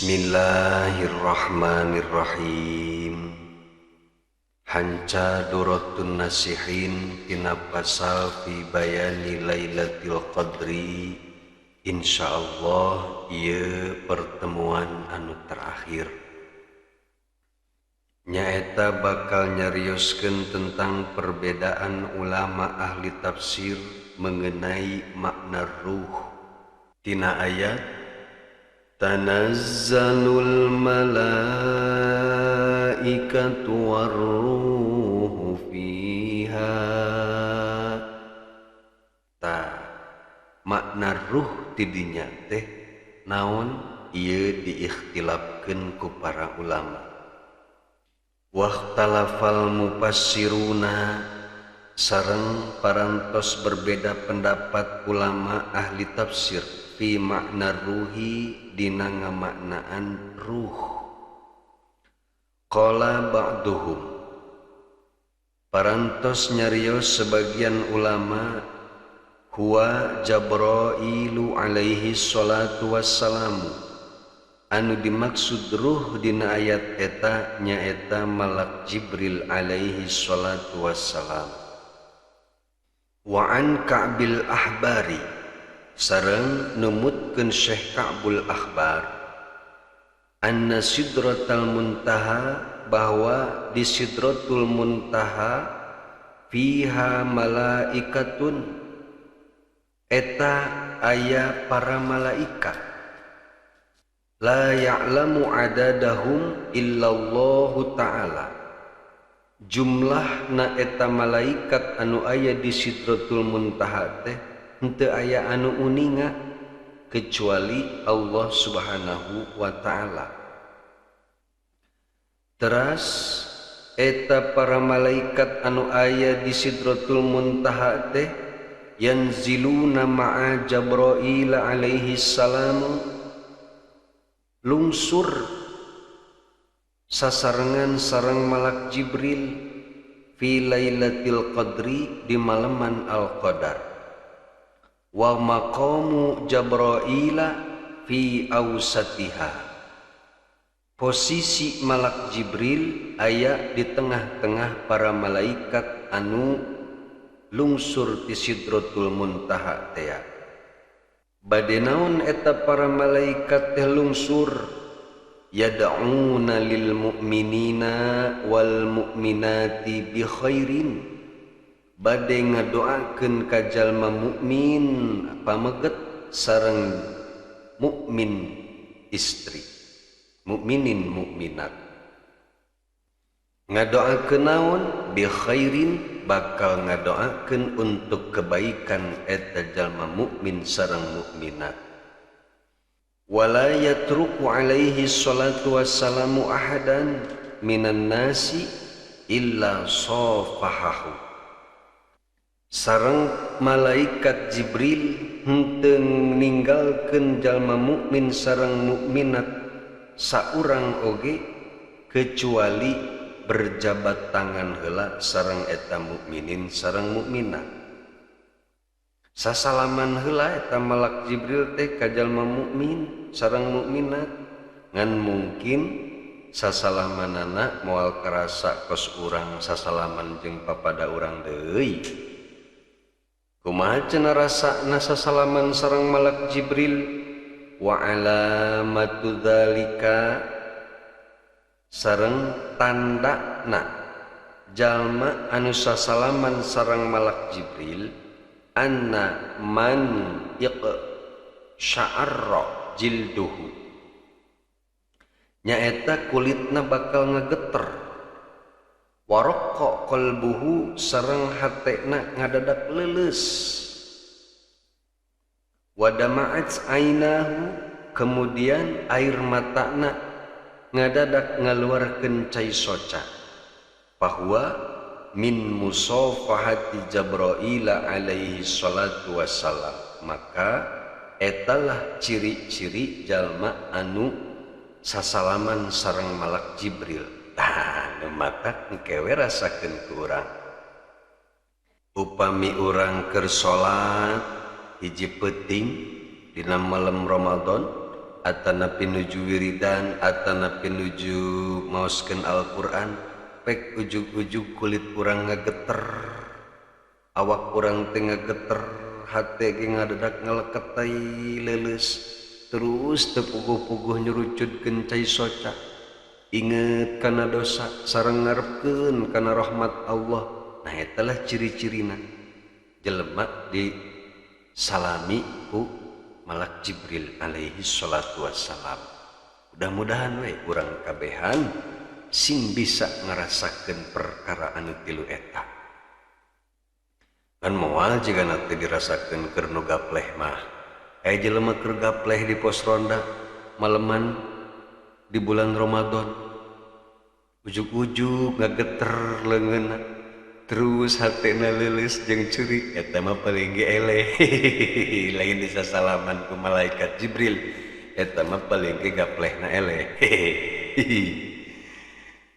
Bismillahirrahmanirrahim. Hanca Duratun Nasihin tina pasal fi bayani Lailatul Qadri. Insyaallah ieu pertemuan anu terakhir nyaeta bakal nyarioskeun tentang perbedaan ulama ahli tafsir mengenai makna ruh tina ayat Tanazzalul malaikatu warruhu fiha. Makna ruh tidinya teh naon ieu diikhtilafkeun ku para ulama. Wahtalafal mufassiruna sareng parantos berbeda pendapat ulama ahli tafsir fi makna ruhi dina ngamaknaan ruh. Qala ba'duhum, parantos nyarios sebagian ulama, huwa Jabrailu alaihi salatu wassalamu, anu dimaksud ruh dina ayat eta nyaeta malak Jibril alaihi salatu wassalam. Wa an Ka'bil Ahbari, sareng numutkeun Syekh Ka'bul Ahbar, anna sidratal muntaha, bahwa di sidratul muntaha fiha malaikatun, eta aya para malaikat, la ya'lamu adadahum illallahu ta'ala, jumlahna eta malaikat anu aya di sidratul muntaha teh henteu aya anu uninga kecuali Allah Subhanahu wa ta'ala. Teras eta para malaikat anu aya di sidratul muntaha teh yanziluna ma'a Jabrail alaihi salam, lungsur sasarengan sareng malak Jibril fi lailatul qadri di maleman al-qadar. Wa maqamu Jabraila fi awsatiha, posisi malak Jibril aya di tengah-tengah para malaikat anu lungsur ti sidratul muntaha teh. Bade naon eta para malaikat teh lungsur? Yad'una lil mu'minina wal mu'minati bi khairin, bade ngadoakeun ka jalma mukmin pameget sareng mukmin istri, mukminin mukminat. Ngadoakeun naon? Bi khairin, bakal ngadoakeun untuk kebaikan eta jalma mukmin sareng mukminat. Wala yatruku alaihi salatu wassalamu ahadan minan nasi illa safahahu, sareng malaikat Jibril henteu ninggalkeun jalma mukmin sareng mukminat saurang oge kecuali berjabat tangan heula sareng eta mukminin sareng mukminat. Sasalaman heula eta malak Jibril teh ka jalma mukmin sareng mukminat, ngan mungkin sasalamanana moal karasa kos urang sasalaman jeung papada urang deui. Kumaha cenah rasana sasalaman sareng malak Jibril? Wa alamatu dzalika, sareng tandana jalma anu sasalaman sareng malak Jibril, anna man sya'arra jilduhu, nyaeta kulitna bakal ngageter, waraqqa qalbuhu, sareng hatena ngadadak leuleus, wadama'at ainahu, kemudian air matana ngadadak ngaluarkeun cai soca, bahwa min musafahati Jabrail alaihi salatu wassalam, maka etalah ciri-ciri jalma anu sasalaman sareng malak Jibril. Nu mata engkewe rasakeun ku urang, upami urang keur salat hiji peuting dina malam Ramadan, atana pinuju wiridan atana pinuju maoskeun Al-Qur'an pek ujug-ujug kulit urang ngageter, awak urang teh ngageter, hate ge ngadadak ngaleketay leuleus, terus teu puguh-puguh nyurucudkeun cai soca. Inget kana dosa sareng ngarepkeun kana rahmat Allah. Nah eta lah ciri-cirina jelema disalami ku Malak Jibril alaihi salatu wassalam. Mudah-mudahan we urang kabehan sing bisa ngarasakeun perkara anu tilu eta. Kan moal jika nanti dirasakeun keur nu gapleh mah. Jelema keur gapleh di pos ronda maleman di bulan Ramadan. Ujug-ujug ngageter leungeunna. Terus hatena leuleus jeung curi, eta mah paling ge eleh. Lain disasalaman ku malaikat Jibril, eta mah paling ge gaplehna eleh.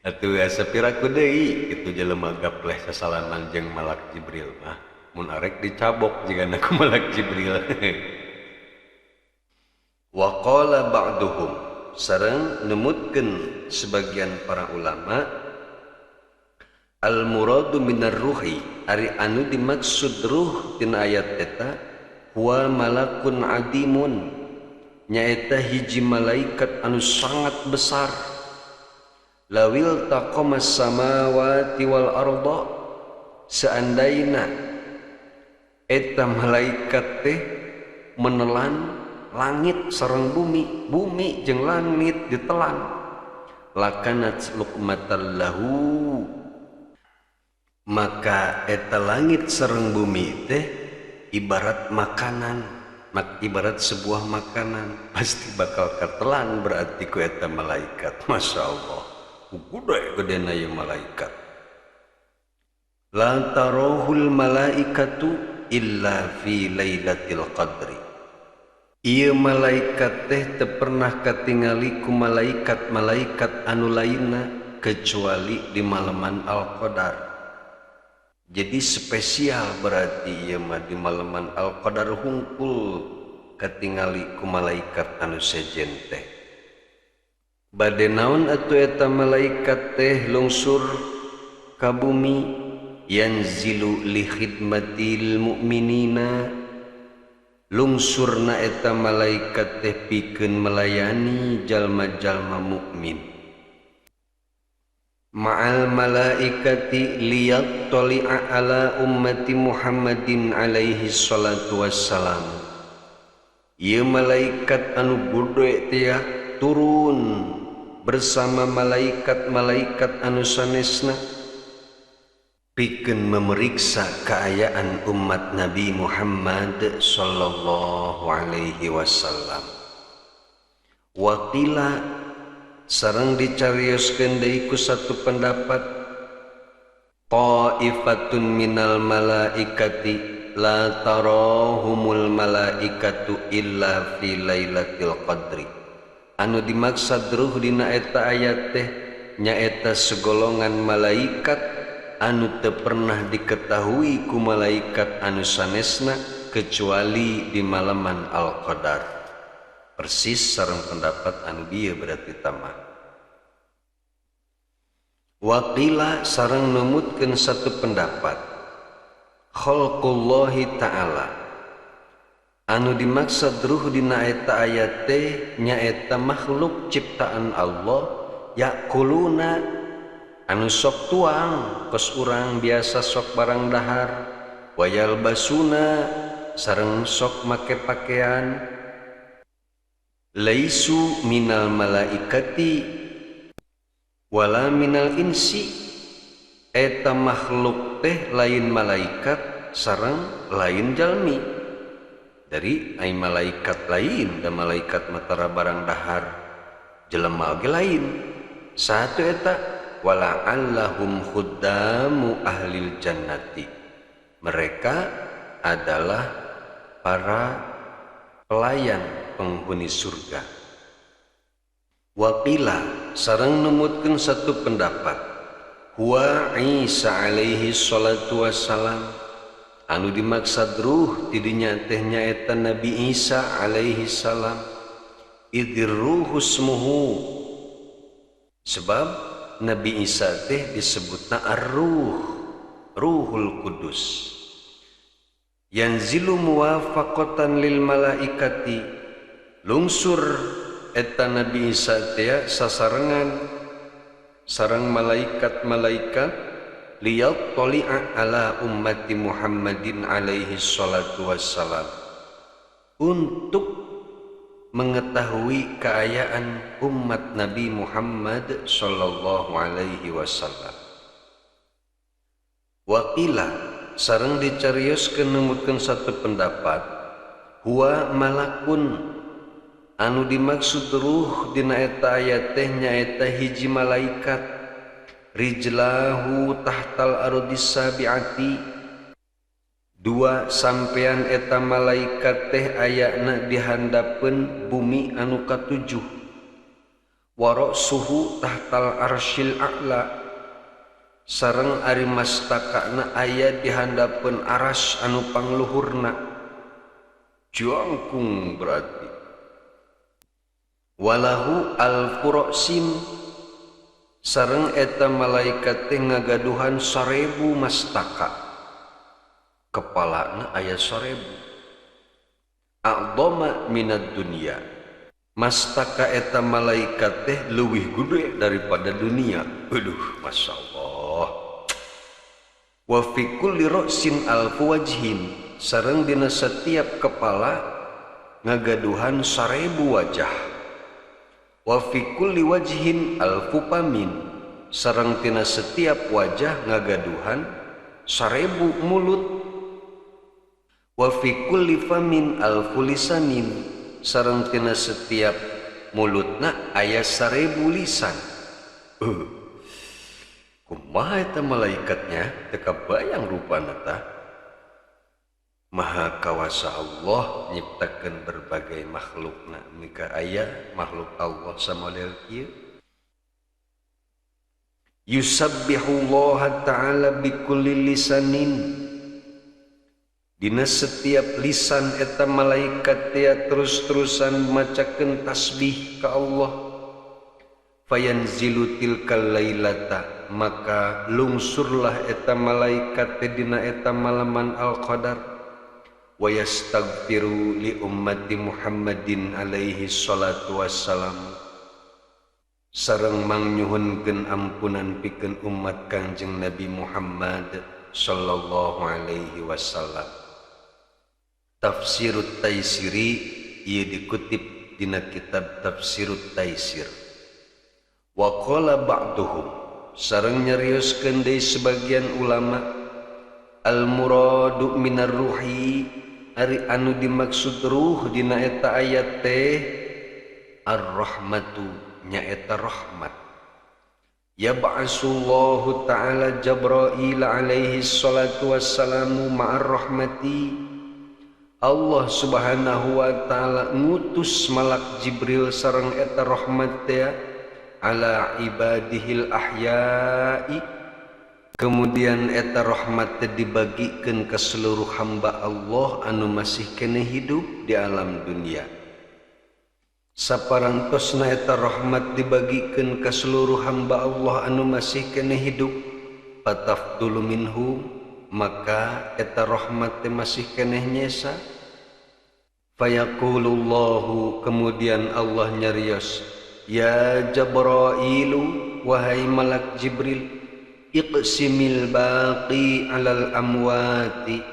Atuh sapiraku deui kitu jelema gapleh sasalaman jeung malak Jibril mah. Mun arek dicabok jigana ku malak Jibril. Wa qala ba'duhum, sareng nemutkeun sebagian para ulama, al muradu minar ruhi, ari anu dimaksud ruh tina ayat eta huwa malakun adimun, nyaeta hiji malaikat anu sangat besar. Lawil taqamas samawati wal arda, seandaina eta malaikat teh menelan langit sareng bumi, bumi jeung langit ditelan, lakanat luqmatan lahu, maka eta langit sareng bumi teh ibarat makanan, ibarat sebuah makanan, pasti bakal katelan berarti ku eta malaikat. Masya Allah, gede-gedena ieu malaikat. La tarahul malaikatu illa fi lailatul qadri. Ieu malaikat teh teu pernah katingali ku malaikat-malaikat anu lainna kecuali di maleman Al-Qadar. Jadi spesial berarti ieu mah di maleman Al-Qadar hungkul katingali ku malaikat anu sejen teh. Bade naon atuh eta malaikat teh lungsur ka bumi, yanzilu li khidmatil mu'minina, lungsurna eta malaikat teh pikeun melayani jalma-jalma mukmin. Ma'al malaikati liyattali'a ala ummati Muhammadin alaihi salatu wassalam. Ieu malaikat anu gede teh turun bersama malaikat-malaikat anu sanesna pikeun memeriksa keayaan umat Nabi Muhammad sallallahu alaihi wasallam. Waqila sareng dicarioskeun deui ku satu pendapat, ta'ifatun minal malaikati la tarahumul malaikatu illa fi lailatul qadri. Anu dimaksud ruh dina eta ayat teh nyaeta segolongan malaikat anu teu pernah diketahui ku malaikat anu sanesna kecuali di malaman Al-Qadar. Persis sareng pendapat anu dieu berarti tamah. Waqila sareng numutkeun satu pendapat, khalqullahi ta'ala, anu dimaksud ruh dina eta ayat teh nyaeta makhluk ciptaan Allah, yakuluna anu sok tuang kos urang biasa sok barang dahar, wayal basuna sareng sok make pakaian, laisu minal malaikati wala minal insi, eta makhluk teh lain malaikat sareng lain jalmi. Dari ai malaikat lain dan malaikat matara barang dahar, jelema ge lain. Satu eta wala allahum khuddamu ahlil jannati, mereka adalah para pelayan penghuni surga. Waqila sareng numutkeun satu pendapat, huwa Isa alaihi salatu wassalam, anu dimaksud ruh tidinya teh nyaeta Nabi Isa alaihi salam. idzir ruhu ismuhu, sebab Nabi Isa teh disebutna ar-ruh, ruhul kudus. Yanzilu muwafaqatan lil malaikati, lungsur eta Nabi Isa teh sasarengan sareng malaikat-malaikat liyat toli'a ala ummati Muhammadin alaihi salatu wassalam, untuk mengetahui keayaan umat Nabi Muhammad sallallahu alaihi wasallam. Waqila sareng dicarioskeun numutkeun satu pendapat, huwa malakun, anu dimaksud ruh dina eta ayat teh nyaeta hiji malaikat, rijlahu tahtal ardis sabiati, dua sampean eta malaikat teh ayana dihandapeun bumi anu katujuh, warasuhu tahtal arsyil a'la, sareng ari mastakana aya dihandapeun aras anu pangluhurna, jangkung berarti. Walahu al-furasim, sareng eta malaikat teh ngagaduhan 1000 mastaka, kepalana aya 1000. A'dhama minad dunya, mastaka eta malaikat teh leuwih gede daripada dunia. Aduh, masyaallah. Wa fi kulli ra'sin alfu wajhin, sareng dina setiap kepala ngagaduhan 1000 wajah. Wa fi kulli wajhin alfu pamin, sareng tina setiap wajah ngagaduhan 1000 mulut. Wa fi kulli famin alfu lisanin, sareng tina setiap mulutna aya 1000 lisan. Kumaha eta malaikatnya teu kabayang rupana tah. Maha kawasa Allah nyiptakeun berbagai makhlukna, mika aya makhluk Allah samodel kieu. Yusabbihullaha ta'ala bikulli lisanin, dina setiap lisan eta malaikat teh terus-terusan macakeun tasbih ka Allah. Fayanzilu tilkal lailata, maka lungsurlah eta malaikat teh dina eta malaman al-qadar. Wa yastaghfiru li ummati Muhammadin alaihi salatu wassalam, sareng mangnyuhunkeun ampunan pikeun umat Kangjeng Nabi Muhammad sallallahu alaihi wasallam. Tafsirut Taisiri ieu dikutip dina kitab Tafsirut Taisir. Wa qala ba'duhum, sareng nyarioskeun deui sebagian ulama, al muradu minar ruhi, ari anu dimaksud ruh dina eta ayat teh ar-rahmatu, nyaeta rahmat. Yab'asullahu ta'ala Jabrail alaihi salatu wassalamu ma'ar rahmati, Allah subhanahu wa ta'ala ngutus malak Jibril sareng eta rahmat teh ala ibadihil ahya'i, kemudian eta rahmat teh dibagikeun ka seluruh hamba Allah anu masih keneh hidup di alam dunia. Saparantosna eta rahmat dibagikeun ka seluruh hamba Allah anu masih keneh hidup, patafdulu minhum, maka eta rahmat teh masih keneh nyesa. Fayaqulullahu, kemudian Allah nyarios, ya Jabrailu, wahai malak Jibril, iqsimil baqi alal amwati,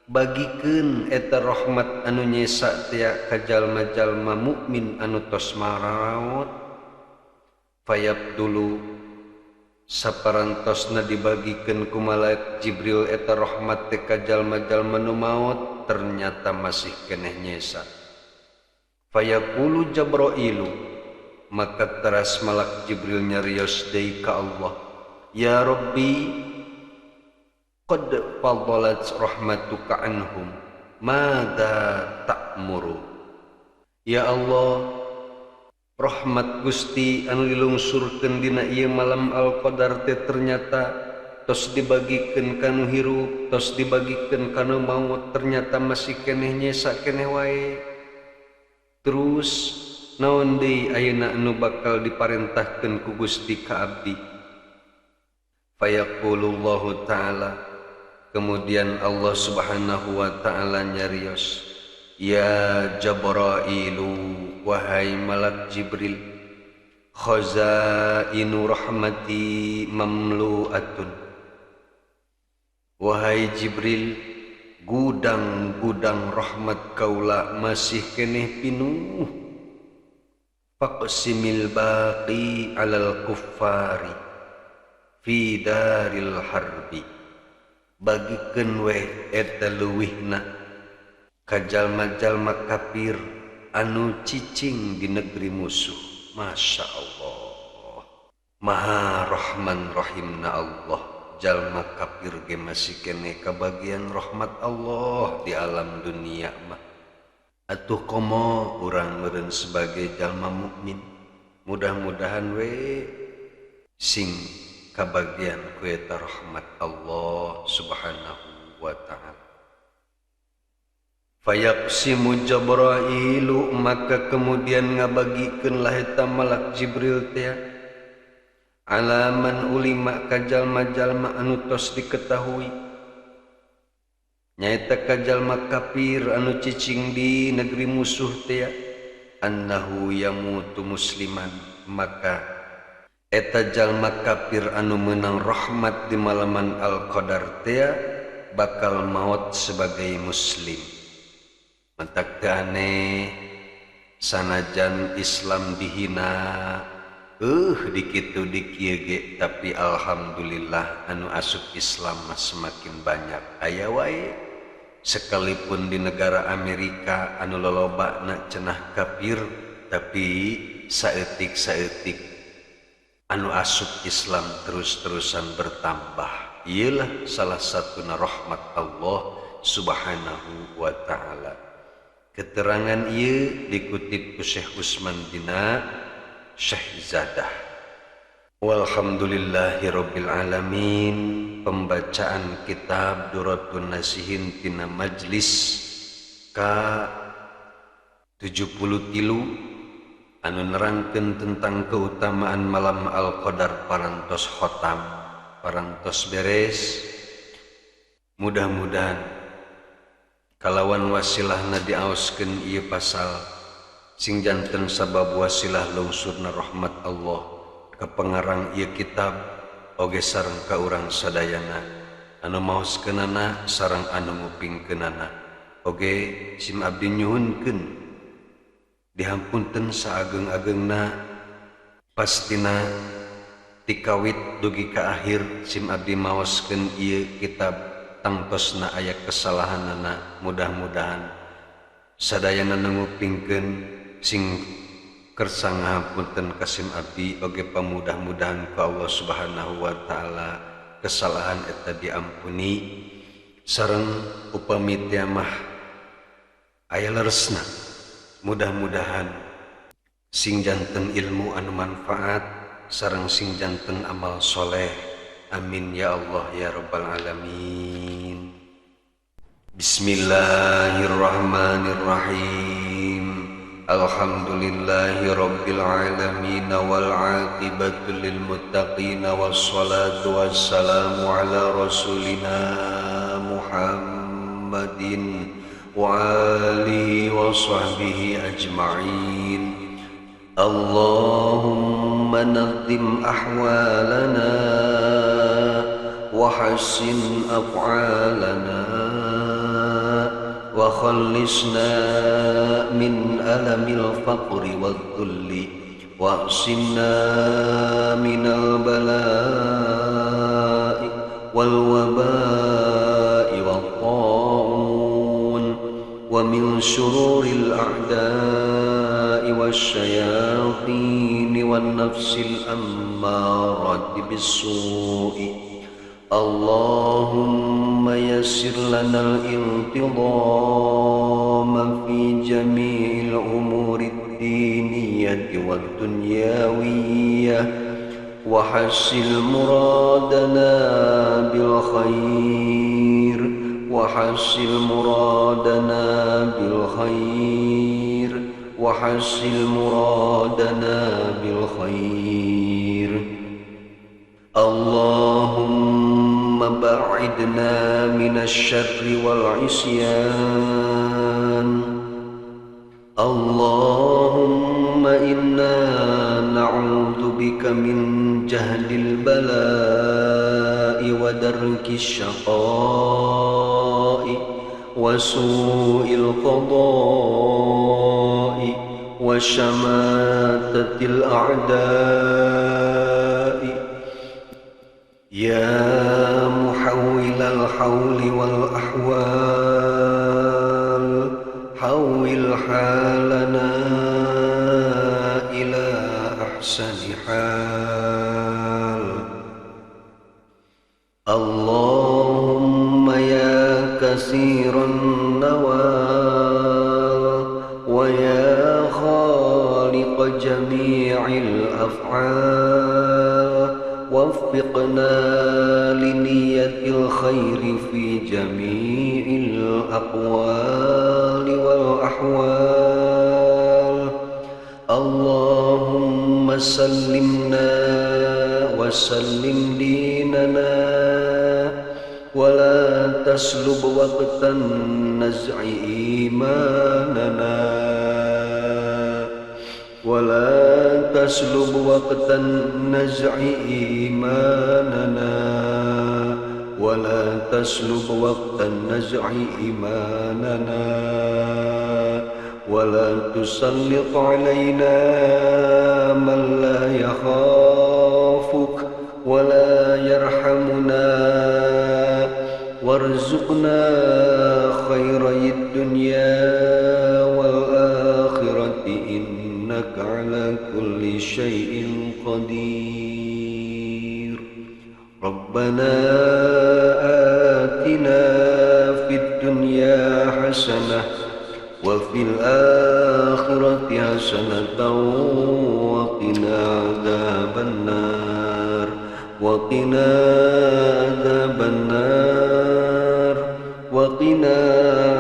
bagikeun eta rahmat anu nyesa teh ka jalma-jalma mukmin anu tos maraot. Fayabdulu, saparantosna dibagikeun ku malaikat Jibril eta rahmat teh ka jalma-jalma nu maot, ternyata masih keneh nyesa. Fayaqulu Jabrailu, maka teras malak Jibril nyarios deui ka Allah, ya Rabbi, qad fadalat rahmatuka anhum, mada ta'muru. Ya Allah, rahmat Gusti anu dilungsurkeun dina ieu malam al-qadar teh ternyata tos dibagikeun kanu hirup, tos dibagikeun kanu maut, ternyata masih keneh nyesa keneh wae. Terus naon deui ayeuna anu bakal diparentahkeun ku Gusti ka abdi. Fayaqulullahu ta'ala, kemudian Allah subhanahu wa ta'ala nyarios, ya Jabrailu, wahai malak Jibril, khazainu rahmati mamlu'atun. Wahai Jibril, gudang-gudang rahmat kaula masih keneh pinuh. Faqsimil baqi alal kuffari fi daril harbi, bagikeun we eta leuwihna ka jalma-jalma kafir anu cicing di negeri musuh. Masya Allah, maha rahman rahimna Allah. Jalma kafir ge masih kene kabagian rahmat Allah di alam dunia mah. Atuh komo urang meureun sebagai jalma mukmin, mudah-mudahan we sing kabagian ku eta rahmat Allah subhanahu wa ta'ala. Fayaqsimu Jabrailu, maka kemudian ngabagikeun lah eta malak Jibril teh alaman ulima ka jalma-jalma anu tos diketahui, nyaeta ka jalma kafir anu cicing di negeri musuh teh, annahu yamutu musliman, maka eta jalma kafir anu meunang rahmat di malaman al-qadar teh bakal maut sebagai muslim. Mentak teu aneh sanajan Islam dihina dikitu dikieu ge, tapi alhamdulillah anu asup Islam mah semakin banyak aya wae. Sekalipun di negara Amerika anu lolobana cenah kafir, tapi saeutik-saeutik anu asup Islam terus-terusan bertambah. Iyalah salah satuna rahmat Allah subhanahu wa ta'ala. Keterangan ieu dikutip ku Syekh Utsman dina Syahzadah. Walhamdulillahi rabbil alamin. Pembacaan kitab Duratun Nasihin tina majlis ka 73 anu nerangkeun tentang keutamaan malam al-qadar parantos khotam, parantos beres. Mudah-mudahan kalawan wasilahna diaoskeun ieu pasal sing janten sabab wasilah lungsurna rahmat Allah ka pengarang ieu kitab oge sareng ka urang sadayana anu maoskeunana sareng anu ngupingkeunana. Oge sim abdi nyuhunkeun dihampunten saageng-agengna, pastina tikawit dugi ka akhir sim abdi maoskeun ieu kitab tangtosna aya kesalahanana. Mudah-mudahan sadayana ngupingkeun sing kersa ngahampunten ka sim abdi oge pamudah-mudahan ku Allah subhanahu wa ta'ala kesalahan eta diampuni, sareng upami teh mah aya leresna. Mudah-mudahan sing janten ilmu anu manfaat sareng sing janten amal soleh. Amin ya Allah ya rabbal alamin. Bismillahirrahmanirrahim. Alhamdulillahi rabbil alamin wal aqibatu lil muttaqin wassalatu wassalamu ala rasulina Muhammadin wa alihi wa sahbihi ajma'in. Allahumma nazzim ahwalana wa hassin af'alana wa khallisna min alamil faqri wal dhulli wa asimna minal bala'i wal waba'i wal ta'un wa min syururil a'da'i wasyayatin wan nafsil ammarati bis-su'i. Allahumma yassir lana al-intidama fi jami'il umuri ad-diniyyati wad-dunyawiyyah wa hassil muradana bil khair wa hassil muradana bil khair وحسن مرادنا بالخير. اللهم بعدنا من الشر والعصيان. اللهم إنا نعوذ بك من جهل البلاء ودرك الشقاء وسوء القضاء وشماتة الأعداء. يا محول الحول والأحوال حول حالنا إلى أحسن حال. اللهم يا كثير النوال ويا خالق جميع الأفعال وفقنا لنية الخير في جميع الأقوال والأحوال. اللهم سلمنا وسلم ديننا ولا تسلب وقت النزع إيماننا ولا تسلب وقت النزع إيماننا ولا تسلب وقت النزع إيماننا ولا تسلط علينا من لا يخافك ولا يرحمنا وارزقنا خيري الدنيا والآخرة إنك على كل شيء قدير. ربنا آتنا في الدنيا حسنة وفي الآخرة حسنة وقنا عذاب النار وقنا عذاب النار وقنا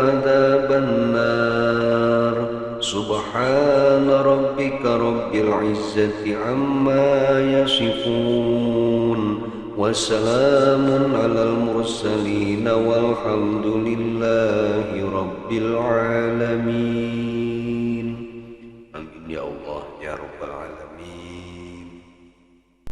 عذاب النار. سبحان ربك رب العزة عما يصفون وسلام على المرسلين والحمد لله رب العالمين.